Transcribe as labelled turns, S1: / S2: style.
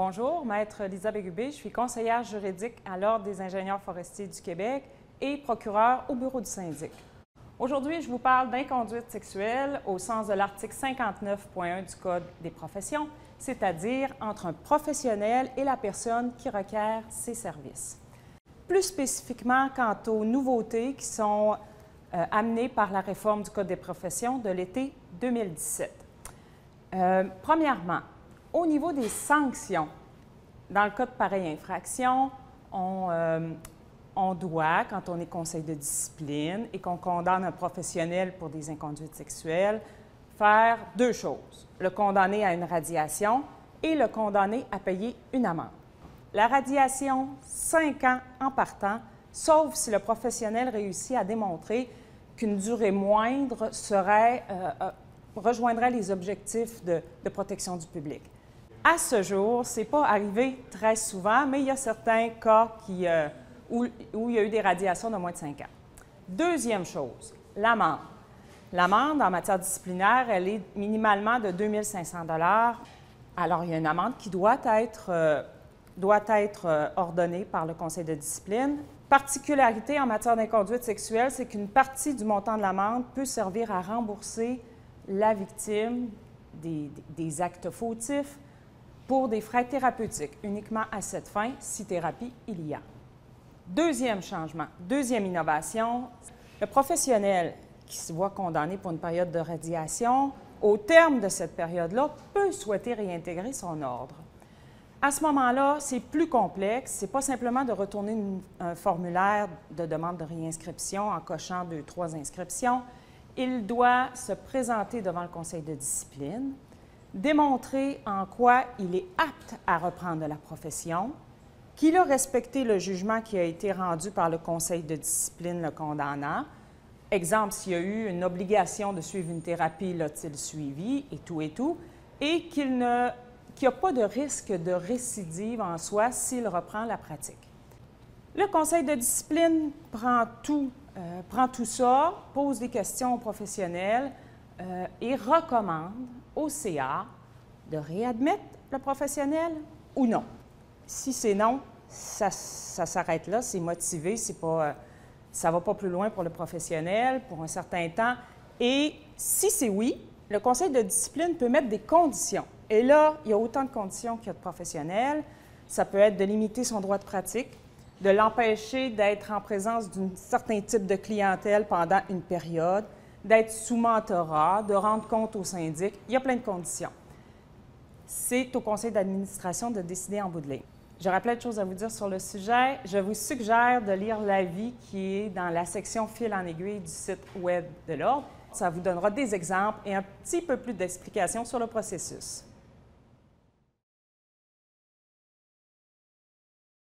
S1: Bonjour, Maître Lisa Bégubé, je suis conseillère juridique à l'Ordre des ingénieurs forestiers du Québec et procureure au bureau du syndic. Aujourd'hui, je vous parle d'inconduite sexuelle au sens de l'article 59.1 du Code des professions, c'est-à-dire entre un professionnel et la personne qui requiert ses services. Plus spécifiquement, quant aux nouveautés qui sont amenées par la réforme du Code des professions de l'été 2017. Premièrement, au niveau des sanctions, dans le cas de pareille infraction, on doit, quand on est conseil de discipline et qu'on condamne un professionnel pour des inconduites sexuelles, faire deux choses. Le condamner à une radiation et le condamner à payer une amende. La radiation, 5 ans en partant, sauf si le professionnel réussit à démontrer qu'une durée moindre rejoindrait les objectifs de protection du public. À ce jour, ce n'est pas arrivé très souvent, mais il y a certains cas où il y a eu des radiations de moins de 5 ans. Deuxième chose, l'amende. L'amende en matière disciplinaire, elle est minimalement de 2 500 $. Alors, il y a une amende qui doit être ordonnée par le conseil de discipline. Particularité en matière d'inconduite sexuelle, c'est qu'une partie du montant de l'amende peut servir à rembourser la victime des actes fautifs pour des frais thérapeutiques, uniquement à cette fin, si thérapie il y a. Deuxième changement, deuxième innovation, le professionnel qui se voit condamné pour une période de radiation, au terme de cette période-là, peut souhaiter réintégrer son ordre. À ce moment-là, c'est plus complexe. Ce n'est pas simplement de retourner un formulaire de demande de réinscription en cochant 2 ou 3 inscriptions. Il doit se présenter devant le conseil de discipline, démontrer en quoi il est apte à reprendre la profession, qu'il a respecté le jugement qui a été rendu par le conseil de discipline le condamnant. Exemple, s'il y a eu une obligation de suivre une thérapie, l'a-t-il suivi, et tout, et qu'il n'y a pas de risque de récidive en soi s'il reprend la pratique. Le conseil de discipline prend tout ça, pose des questions aux professionnels et recommande au CA de réadmettre le professionnel ou non. Si c'est non, ça s'arrête là, c'est motivé, ça ne va pas plus loin pour le professionnel pour un certain temps. Et si c'est oui, le conseil de discipline peut mettre des conditions. Et là, il y a autant de conditions qu'il y a de professionnels. Ça peut être de limiter son droit de pratique, de l'empêcher d'être en présence d'un certain type de clientèle pendant une période, d'être sous mentorat, de rendre compte au syndic. Il y a plein de conditions. C'est au conseil d'administration de décider en bout de ligne. J'aurais plein de choses à vous dire sur le sujet. Je vous suggère de lire l'avis qui est dans la section fil en aiguille du site Web de l'Ordre. Ça vous donnera des exemples et un petit peu plus d'explications sur le processus.